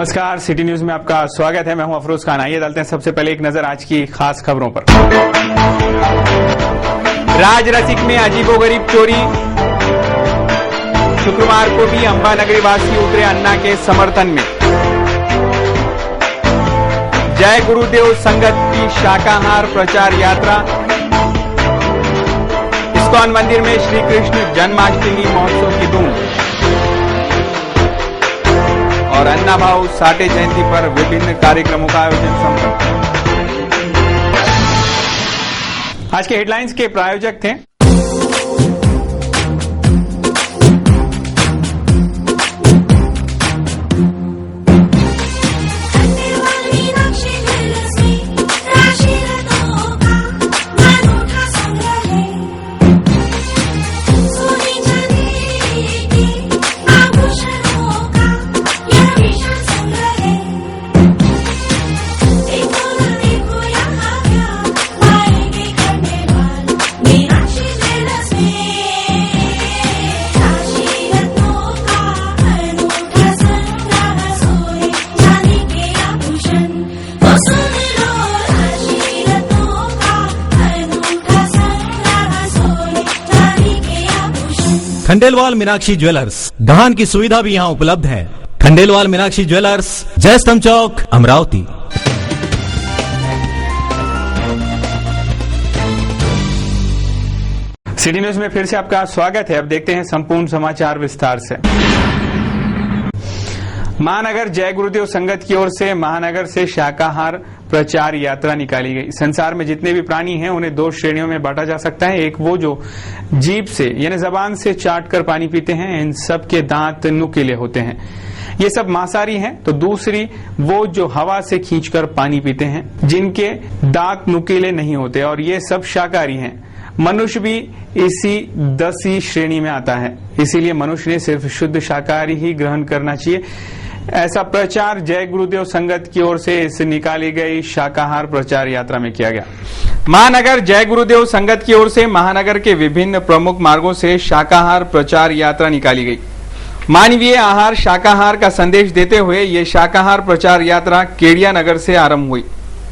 नमस्कार, city news में आपका स्वागत है। मैं हूं अफरोज खान। आइए डालते हैं सबसे पहले एक नजर आज की खास खबरों पर। राज रसिक में अजीबोगरीब चोरी। शुक्रवार को भी अंबा नगरी वासी उतरे अन्ना के समर्थन में। जय गुरुदेव संगत की शाकाहार प्रचार यात्रा। इस्कॉन मंदिर में श्री कृष्ण जन्माष्टमी महोत्सव की धूम और अन्ना भाऊ साठे जयंती पर विभिन्न कार्यक्रमों का आयोजन संपन्न। आज के हेडलाइंस के प्रायोजक थे खंडेलवाल मीनाक्षी ज्वेलर्स, धान की सुविधा भी यहाँ उपलब्ध है। खंडेलवाल मीनाक्षी ज्वेलर्स, जयस्तंभ चौक, अमरावती। सिटी न्यूज में फिर से आपका स्वागत है। अब देखते हैं संपूर्ण समाचार विस्तार से। महानगर जय गुरुदेव संगत की ओर से महानगर से शाकाहार प्रचार यात्रा निकाली गई। संसार में जितने भी प्राणी हैं उन्हें दो श्रेणियों में बांटा जा सकता है। एक वो जो जीभ से यानी जबान से चाट कर पानी पीते हैं, इन सब के दांत नुकीले होते हैं, ये सब मांसाहारी हैं। तो दूसरी वो जो हवा से खींचकर पानी पीते हैं, जिनके दांत नुकीले नहीं होते, और ये सब शाकाहारी हैं। मनुष्य भी इसी 10वीं श्रेणी में आता है। इसीलिए मनुष्य ने सिर्फ शुद्ध शाकाहारी ही ग्रहण करना चाहिए। ऐसा प्रचार जय गुरुदेव संगत की ओर से इस निकाली गई शाकाहार प्रचार यात्रा में किया गया। महानगर जय गुरुदेव संगत की ओर से महानगर के विभिन्न प्रमुख मार्गों से शाकाहार प्रचार यात्रा निकाली गई। मानवीय आहार शाकाहार का संदेश देते हुए ये शाकाहार प्रचार यात्रा केडिया नगर से आरंभ हुई।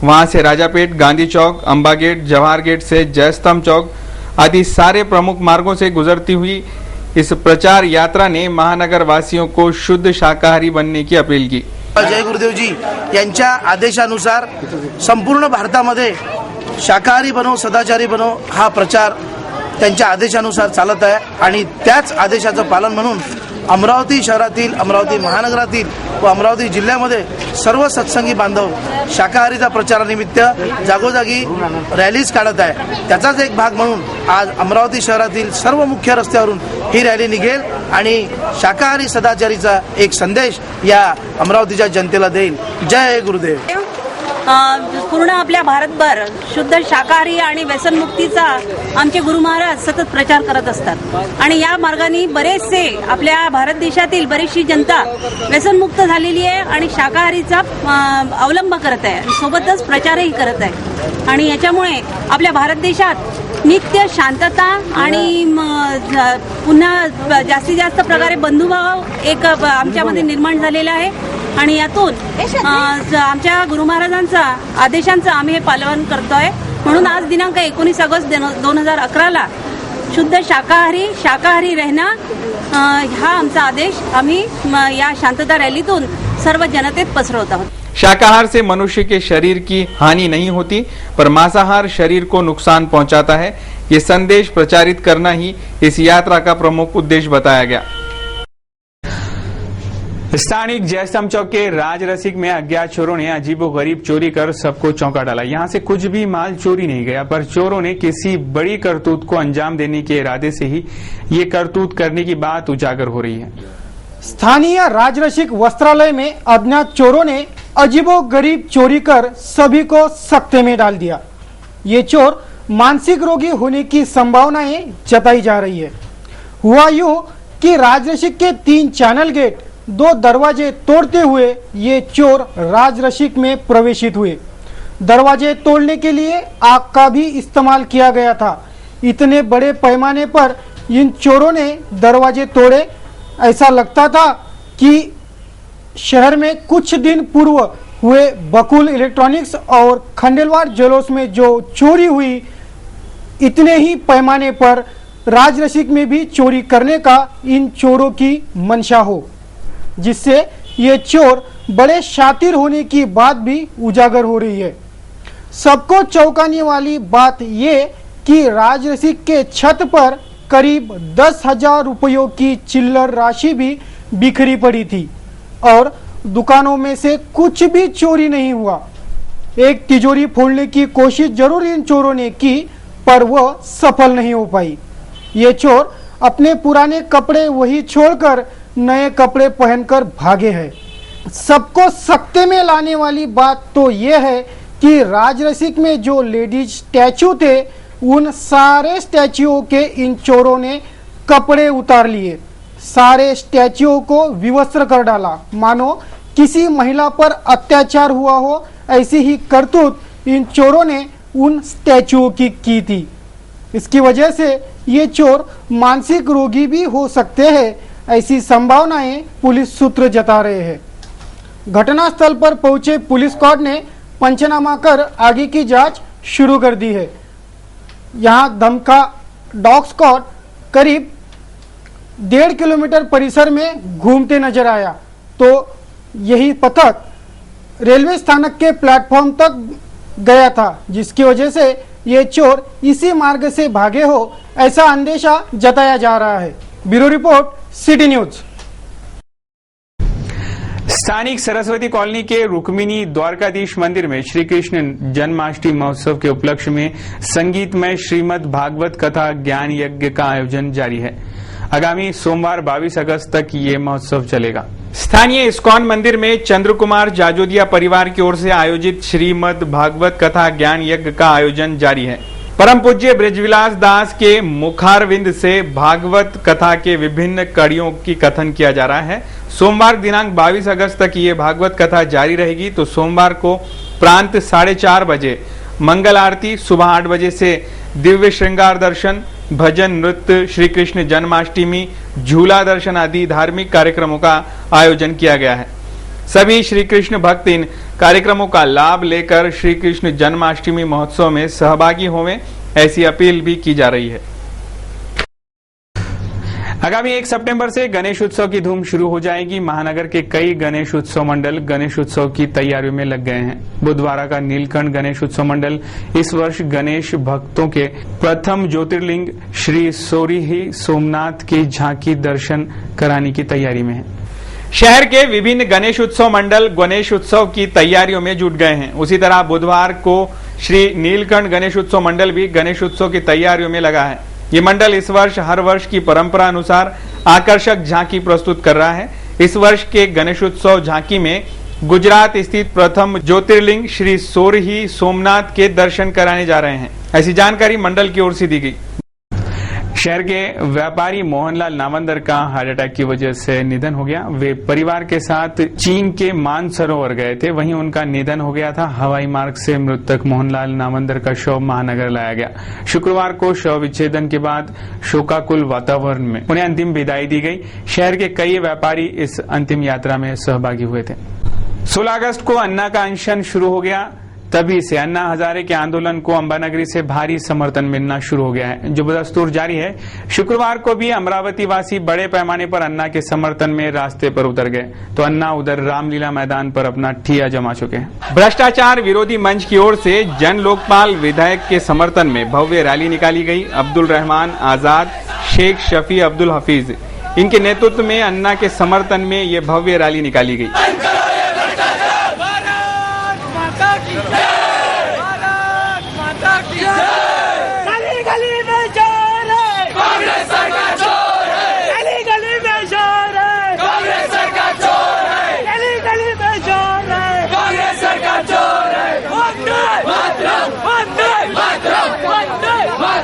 वहां से राजापेट, गांधी चौक, अंबा गेट, जवाहर गेट से जयस्तंभ चौक आदि सारे प्रमुख मार्गों से गुजरती हुई इस प्रचार यात्रा ने महानगर वासियों को शुद्ध शाकाहारी बनने की अपील की। जय गुरुदेवजी यांच्या आदेशानुसार संपूर्ण भारतामध्ये शाकाहारी बनो सदाचारी बनो हा प्रचार त्यांच्या आदेशानुसार चालत आहे आणि त्याच आदेशाचं पालन म्हणून अमरावती शहरातील, अमरावती महानगरातील व अमरावती जिल्ह्यामध्ये सर्व सत्संगी बांधव शाकाहारीचा प्रचारानिमित्त जागोजागी रॅलीज काढत आहे। त्याचाच एक भाग म्हणून आज अमरावती शहरातील सर्व मुख्य रस्त्यावरून ही रॅली निघेल आणि शाकाहारी सदाचारीचा एक संदेश या अमरावतीच्या जनतेला देईल। जय गुरुदेव। पूर्ण आपल्या भारतभर शुद्ध शाकाहारी आणि व्यसनमुक्तीचा आमचे गुरु महाराज सतत प्रचार करत असतात आणि या मार्गाने बरेचसे आपल्या भारत देशातील बरीचशी जनता व्यसनमुक्त झालेली आहे आणि शाकाहारीचा अवलंब करत आहे, सोबतच प्रचारही करत आहे आणि याच्यामुळे आपल्या भारत देशात नित्य शांतता आणि पुन्हा जास्तीत जास्त प्रकारे बंधुभाव एक आमच्यामध्ये निर्माण झालेला आहे आणि यातून आमच्या गुरु महाराजांचा आदेशांचं आम्ही हे पालन करतोय। म्हणून आज दिनांक 19 ऑगस्ट 2011 शुद्ध शाकाहारी रहना हा आमचा आदेश आम्ही या शांतता रॅलीतून सर्व जनतेत पसरवत आहोत। शाकाहार से मनुष्य के शरीर की हानि नहीं होती, पर मांसाहार शरीर को नुकसान पहुंचाता है। ये संदेश प्रचारित करना ही इस यात्रा का प्रमुख उद्देश्य बताया गया। स्थानिक जयस्तंभ चौक के राज रसिक में अज्ञात चोरों ने अजीबोगरीब चोरी कर सबको चौंका डाला। यहां से कुछ भी माल चोरी नहीं गया, पर चोरों ने किसी बड़ी करतूत को अंजाम देने के इरादे से ही ये करतूत करने की बात उजागर हो रही है। स्थानीय राजरसिक वस्त्रालय में अज्ञात चोरों ने अजीबोगरीब चोरी कर सभी को सकते में डाल दिया। ये चोर मानसिक रोगी होने की संभावनाएं जताई जा रही है। हुआ यूं कि राजरसिक के 3 चैनल गेट, 2 दरवाजे तोड़ते हुए ये चोर राजरसिक में प्रवेशित हुए। दरवाजे तोड़ने के लिए आग का भी इस्तेमाल किया गया था। इतने बड़े पैमाने पर इन चोरों ने दरवाजे तोड़े, ऐसा लगता था कि शहर में कुछ दिन पूर्व हुए बकुल इलेक्ट्रॉनिक्स और खंडेलवाल ज्वेलर्स में जो चोरी हुई, इतने ही पैमाने पर राजरसिक में भी चोरी करने का इन चोरों की मंशा हो, जिससे ये चोर बड़े शातिर होने की बात भी उजागर हो रही है। सबको चौंकाने वाली बात ये कि राजरसिक के छत पर करीब 10,000 रुपयों की चिल्लर राशि भी बिखरी पड़ी थी और दुकानों में से कुछ भी चोरी नहीं हुआ। एक तिजोरी फोड़ने की कोशिश जरूर इन चोरों ने की, पर वह सफल नहीं हो पाई। ये चोर अपने पुराने कपड़े वही छोड़कर नए कपड़े पहनकर भागे हैं। सबको सकते में लाने वाली बात तो यह है कि राजरसिक में जो लेडीज स्टैचू थे, उन सारे स्टैचुओं के इन चोरों ने कपड़े उतार लिए, सारे स्टैचुओं को विवस्त्र कर डाला, मानो किसी महिला पर अत्याचार हुआ हो। ऐसी ही करतूत इन चोरों ने उन स्टैचुओं की थी। इसकी वजह से ये चोर मानसिक रोगी भी हो सकते हैं, ऐसी संभावनाएं पुलिस सूत्र जता रहे हैं। घटनास्थल पर पहुंचे पुलिस स्क्वाड ने पंचनामा कर आगे की जांच शुरू कर दी है। यहां दमका डॉग स्क्वाड करीब 1.5 किलोमीटर परिसर में घूमते नजर आया, तो यही पथक रेलवे स्थानक के प्लेटफॉर्म तक गया था, जिसकी वजह से ये चोर इसी मार्ग से भागे हो, ऐसा अंदेशा जताया जा रहा है। Bureau report, city news. स्थानिक सरस्वती कॉलोनी के रुक्मिणी द्वारकाधीश मंदिर में श्री कृष्ण जन्माष्टमी महोत्सव के उपलक्ष्य में संगीतमय श्रीमद् भागवत कथा ज्ञान यज्ञ का आयोजन जारी है। आगामी सोमवार 22 अगस्त तक ये महोत्सव चलेगा। स्थानीय इस्कॉन मंदिर में चंद्र कुमार जाजोदिया परिवार की ओर से आयोजित श्रीमद् भागवत कथा ज्ञान यज्ञ का आयोजन जारी है। परम पूज्य ब्रजविलास दास के मुखारविंद से भागवत कथा के विभिन्न कड़ियों की कथन किया जा रहा है। सोमवार दिनांक 22 अगस्त तक ये भागवत कथा जारी रहेगी। तो सोमवार को प्रांत 4:30 बजे मंगल आरती, सुबह 8 बजे से दिव्य श्रृंगार दर्शन, भजन, नृत्य, श्री कृष्ण जन्माष्टमी, झूला दर्शन आदि धार्मिक कार्यक्रमों का आयोजन किया गया है। सभी श्री कृष्ण भक्त इन कार्यक्रमों का लाभ लेकर श्री कृष्ण जन्माष्टमी महोत्सव में सहभागी होवें, ऐसी अपील भी की जा रही है। आगामी 1 सितंबर से गणेश उत्सव की धूम शुरू हो जाएगी। महानगर के कई गणेश उत्सव मंडल गणेश उत्सव की तैयारियों में लग गए हैं। बुधवारा का नीलकंठ गणेश उत्सव मंडल इस वर्ष गणेश भक्तों के प्रथम ज्योतिर्लिंग श्री सोरिही सोमनाथ की झांकी दर्शन कराने की तैयारी में है। शहर के विभिन्न गणेश उत्सव मंडल गणेश उत्सव की तैयारियों में जुट गए हैं। उसी तरह बुधवार को श्री नीलकंठ गणेश उत्सव मंडल भी गणेश उत्सव की तैयारियों में लगा है। ये मंडल इस वर्ष हर वर्ष की परंपरा अनुसार आकर्षक झांकी प्रस्तुत कर रहा है। इस वर्ष के गणेशोत्सव झांकी में गुजरात स्थित प्रथम ज्योतिर्लिंग श्री सोरही सोमनाथ के दर्शन कराने जा रहे हैं, ऐसी जानकारी मंडल की ओर से दी गई। शहर के व्यापारी मोहनलाल नावंदर का हार्ट अटैक की वजह से निधन हो गया। वे परिवार के साथ चीन के मानसरोवर गए थे, वहीं उनका निधन हो गया था। हवाई मार्ग से मृतक मोहनलाल नावंदर का शव महानगर लाया गया। शुक्रवार को शव विच्छेदन के बाद शोकाकुल वातावरण में उन्हें अंतिम विदाई दी गई। शहर के कई व्यापारी इस अंतिम यात्रा में सहभागी हुए थे। 16 अगस्त को अन्ना का अनशन शुरू हो गया। तभी से अन्ना हजारे के आंदोलन को अंबानगरी से भारी समर्थन मिलना शुरू हो गया है, जो बदस्तूर जारी है। शुक्रवार को भी अमरावती वासी बड़े पैमाने पर अन्ना के समर्थन में रास्ते पर उतर गए, तो अन्ना उधर रामलीला मैदान पर अपना ठिया जमा चुके हैं। भ्रष्टाचार विरोधी मंच की ओर से जन लोकपाल विधायक के समर्थन में भव्य रैली निकाली गई। अब्दुल रहमान आजाद, शेख शफी अब्दुल हफीज, इनके नेतृत्व में अन्ना के समर्थन में ये भव्य रैली निकाली गई।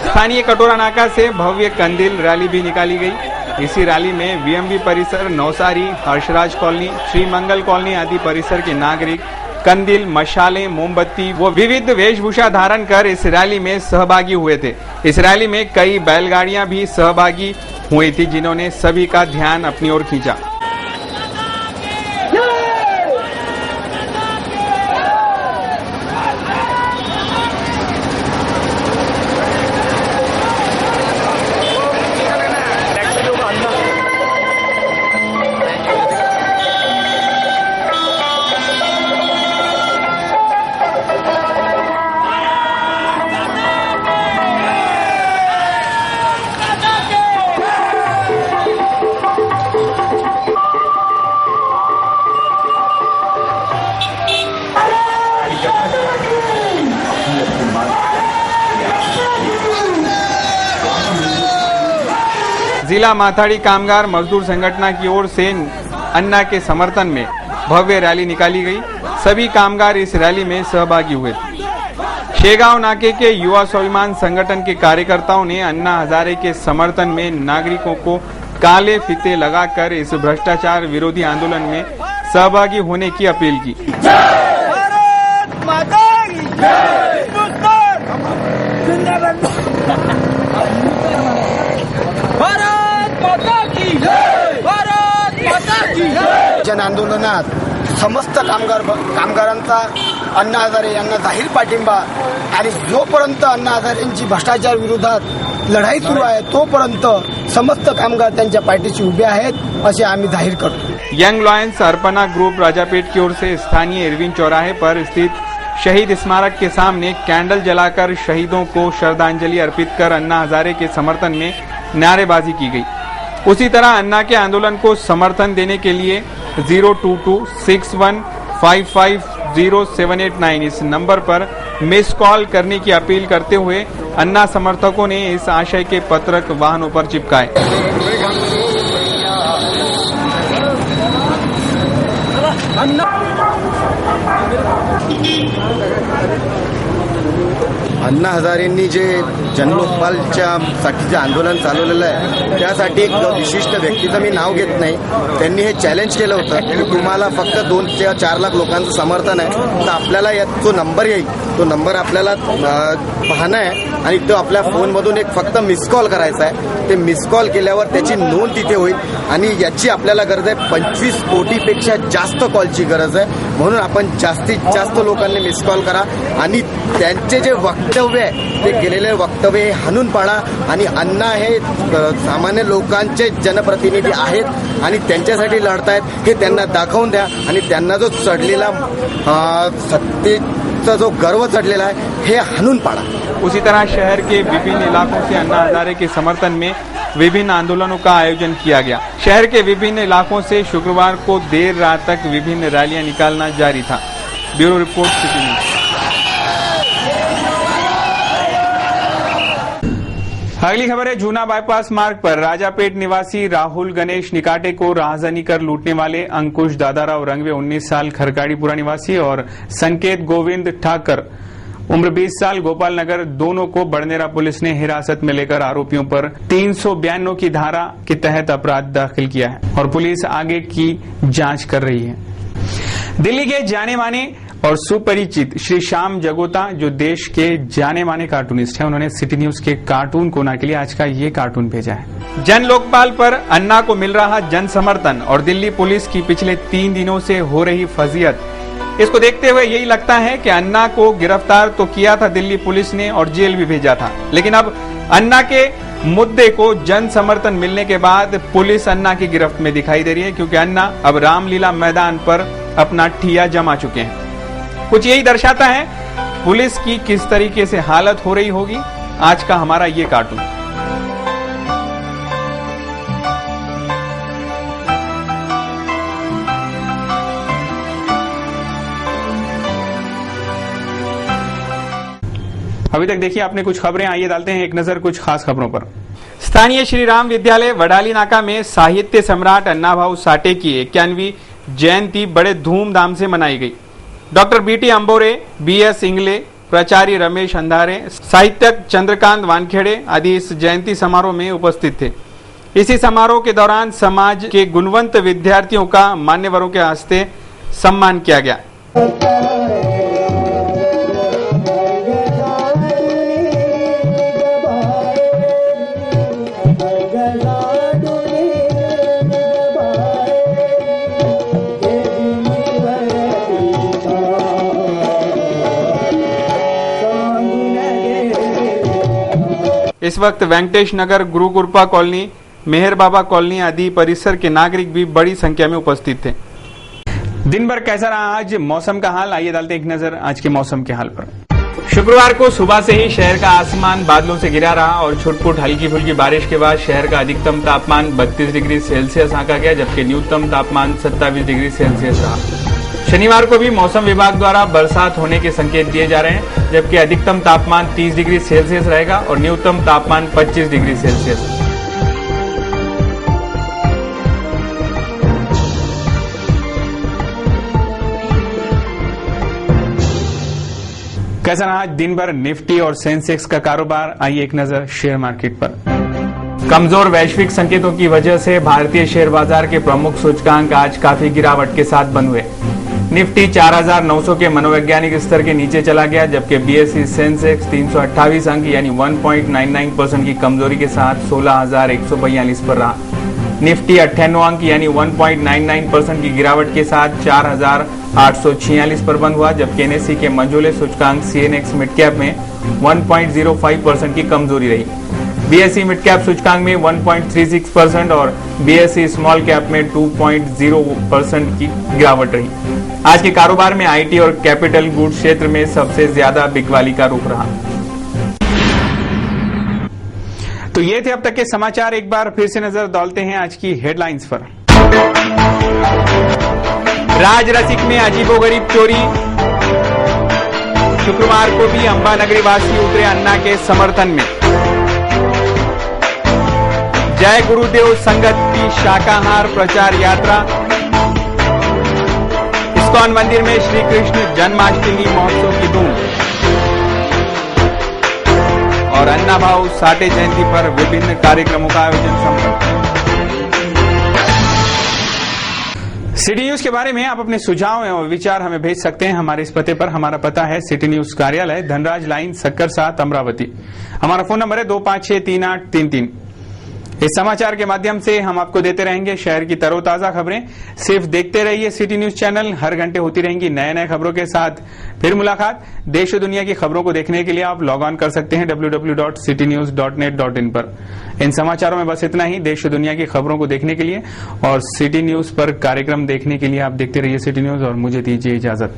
स्थानीय कटोरा नाका से भव्य कंदील रैली भी निकाली गई। इसी रैली में वीएमबी परिसर, नौसारी, हर्षराज कॉलोनी, श्री मंगल कॉलोनी आदि परिसर के नागरिक कंदील, मशालें, मोमबत्ती व विविध वेशभूषा धारण कर इस रैली में सहभागी हुए थे। इस रैली में कई बैलगाड़ियां भी सहभागी हुई थी, जिन्होंने सभी का ध्यान अपनी ओर खींचा। जिला माथाड़ी कामगार मजदूर संगठन की ओर से अन्ना के समर्थन में भव्य रैली निकाली गई। सभी कामगार इस रैली में सहभागी हुए। शेगांव नाके के युवा स्वाभिमान संगठन के कार्यकर्ताओं ने अन्ना हजारे के समर्थन में नागरिकों को काले फीते लगाकर इस भ्रष्टाचार विरोधी आंदोलन में सहभागी होने की अपील की। भारत माता की जय, हिंदुस्तान जिंदाबाद। भारत माता की जय, भारत माता की जय। जन आंदोलनात समस्त कामगारांचा अण्णा हजारे यांना जाहीर पाठिंबा आणि जोपर्यंत अण्णा हजारेंची भ्रष्टाचार विरोधात लढाई सुरू आहे तोपर्यंत समस्त कामगार त्यांच्या पाठीशी उभे आहेत असे आम्ही जाहीर करतो। Young lions Arpana group Rajapeth की ओर से स्थानीय इरविन चौराहे पर स्थित शहीद स्मारक के सामने कैंडल जलाकर शहीदों को श्रद्धांजलि अर्पित कर अन्ना हजारे के समर्थन में नारेबाजी की गई। उसी तरह अन्ना के आंदोलन को समर्थन देने के लिए 02261550789 इस नंबर पर मिस कॉल करने की अपील करते हुए अन्ना समर्थकों ने इस आशय के पत्रक वाहनों पर चिपकाए। अण्णा हजारेंनी जे जनलोकपालच्या साठी जे आंदोलन चालवलेलं आहे त्यासाठी एक विशिष्ट व्यक्तीचं मी नाव घेत नाही, त्यांनी हे चॅलेंज केलं होतं की तुम्हाला फक्त 2 ते 4 लाख लोकांचं समर्थन आहे तर आपल्याला यात जो नंबर येईल तो नंबर आपल्याला पाहणं आहे आणि तो आपल्या फोनमधून एक फक्त मिस कॉल करायचा आहे। ते मिस कॉल केल्यावर त्याची नोंद तिथे होईल आणि याची आपल्याला गरज आहे 25 कोटीपेक्षा जास्त कॉलची गरज आहे। म्हणून आपण जास्तीत जास्त लोकांनी मिस कॉल करा आणि त्यांचे जे वक्तव्य आहे ते केलेले वक्तव्य हे हाणून पाडा आणि अण्णा हे सामान्य लोकांचे जनप्रतिनिधी आहेत आणि त्यांच्यासाठी लढतायत हे त्यांना दाखवून द्या आणि त्यांना जो चढलेला सत्तेचा जो गर्व चढलेला आहे हे हाणून पाडा। उसी तरह शहर के विभिन्न इलाकों से अन्ना हजारे के समर्थन में विभिन्न आंदोलनों का आयोजन किया गया। शहर के विभिन्न इलाकों से शुक्रवार को देर रात तक विभिन्न रैलियां निकालना जारी था। Bureau report city news. अगली खबर है जूना बाईपास मार्ग पर राजापेट निवासी राहुल गणेश निकाटे को राहजनी कर लूटने वाले अंकुश दादाराव रंगवे 19 साल खरकाड़ीपुरा निवासी और संकेत गोविंद ठाकर उम्र 20 साल गोपाल नगर दोनों को बड़नेरा पुलिस ने हिरासत में लेकर आरोपियों पर 392 की धारा के तहत अपराध दाखिल किया है और पुलिस आगे की जांच कर रही है। दिल्ली के जाने माने और सुपरिचित श्री श्याम जगोता जो देश के जाने माने कार्टूनिस्ट हैं, उन्होंने सिटी न्यूज के कार्टून कोना के लिए आज का ये कार्टून भेजा है। जन लोकपाल पर अन्ना को मिल रहा जन समर्थन और दिल्ली पुलिस की पिछले 3 दिनों से हो रही फजीयत, इसको देखते हुए यही लगता है कि अन्ना को गिरफ्तार तो किया था दिल्ली पुलिस ने और जेल भी भेजा था, लेकिन अब अन्ना के मुद्दे को जन समर्थन मिलने के बाद पुलिस अन्ना की गिरफ्त में दिखाई दे रही है, क्योंकि अन्ना अब रामलीला मैदान पर अपना ठिया जमा चुके हैं। कुछ यही दर्शाता है पुलिस की किस तरीके से हालत हो रही होगी। आज का हमारा ये कार्टून। अभी तक देखिए आपने कुछ खबरें, आइए डालते हैं एक नजर कुछ खास खबरों पर। स्थानीय श्री राम विद्यालय वडाली नाका में साहित्य सम्राट अन्ना भाऊ साठे की 91वीं जयंती बड़े धूमधाम से मनाई गई। Doctor BT Ambore, BS Ingle, प्राचार्य रमेश अंधारे, साहित्यक चंद्रकांत वानखेड़े आदि इस जयंती समारोह में उपस्थित थे। इसी समारोह के दौरान समाज के गुणवंत विद्यार्थियों का मान्यवरों के हस्ते सम्मान किया गया। इस वक्त वेंकटेश नगर, गुरुकृपा कॉलोनी, मेहर बाबा कॉलोनी आदि परिसर के नागरिक भी बड़ी संख्या में उपस्थित थे। दिन भर कैसा रहा आज मौसम का हाल, आइए डालते एक नजर आज के मौसम के हाल पर। शुक्रवार को सुबह से ही शहर का आसमान बादलों से घिरा रहा और छुटपुट हल्की फुल्की बारिश के बाद शहर का अधिकतम तापमान 32 डिग्री सेल्सियस आंका गया, जबकि न्यूनतम तापमान 27 डिग्री सेल्सियस रहा। शनिवार को भी मौसम विभाग द्वारा बरसात होने के संकेत दिए जा रहे हैं, जबकि अधिकतम तापमान 30 डिग्री सेल्सियस रहेगा और न्यूनतम तापमान 25 डिग्री सेल्सियस। कैसा रहा आज दिन भर निफ्टी और सेंसेक्स का कारोबार, आइए एक नजर शेयर मार्केट पर। कमजोर वैश्विक संकेतों की वजह से भारतीय शेयर बाजार के प्रमुख सूचकांक आज काफी गिरावट के साथ बंद हुए। निफ्टी 4,900 के मनोवैज्ञानिक स्तर के नीचे चला गया, जबकि बीएसई सेंसेक्स 328 अंक यानी 1.99% की कमजोरी के साथ 16,142 पर रहा। निफ्टी 98 अंक यानी 1.99% की गिरावट के साथ 4,846 पर बंद हुआ, जबकि एनएसई के मंझोले सूचकांक सीएनएक्स मिड कैप में 1.05% की कमजोरी रही। बीएसई मिड कैप सूचकांक में 1.36% और बीएसई स्मॉल कैप में 2.0% की गिरावट रही। आज के कारोबार में आईटी और कैपिटल गुड्स क्षेत्र में सबसे ज्यादा बिकवाली का रुख रहा। तो ये थे अब तक के समाचार। एक बार फिर से नजर डालते हैं आज की हेडलाइंस पर। राज रसिक में अजीबोगरीब चोरी, शुक्रवार को भी अंबा नगरी वासी उतरे अन्ना के समर्थन में। जय गुरुदेव संगत की शाकाहार प्रचार यात्रा, इस्कॉन मंदिर में श्री कृष्ण जन्माष्टमी महोत्सव की धूम और अन्ना भाऊ साठे जयंती पर विभिन्न कार्यक्रमों का आयोजन संपन्न। सिटी न्यूज के बारे में आप अपने सुझाव और विचार हमें भेज सकते हैं हमारे इस पते पर। हमारा पता है सिटी न्यूज कार्यालय, धनराज लाइन, सक्कर 7, अमरावती। हमारा फोन नंबर है 25638333। इस समाचार के माध्यम से हम आपको देते रहेंगे शहर की तरोताजा खबरें। सिर्फ देखते रहिए सिटी न्यूज चैनल, हर घंटे होती रहेंगी नए नए खबरों के साथ। फिर मुलाकात। देश और दुनिया की खबरों को देखने के लिए आप लॉग ऑन कर सकते हैं www.citynews.net.in पर। इन समाचारों में बस इतना ही। देश और दुनिया की खबरों को देखने के लिए और सिटी न्यूज पर कार्यक्रम देखने के लिए आप देखते रहिए सिटी न्यूज और मुझे दीजिए इजाजत।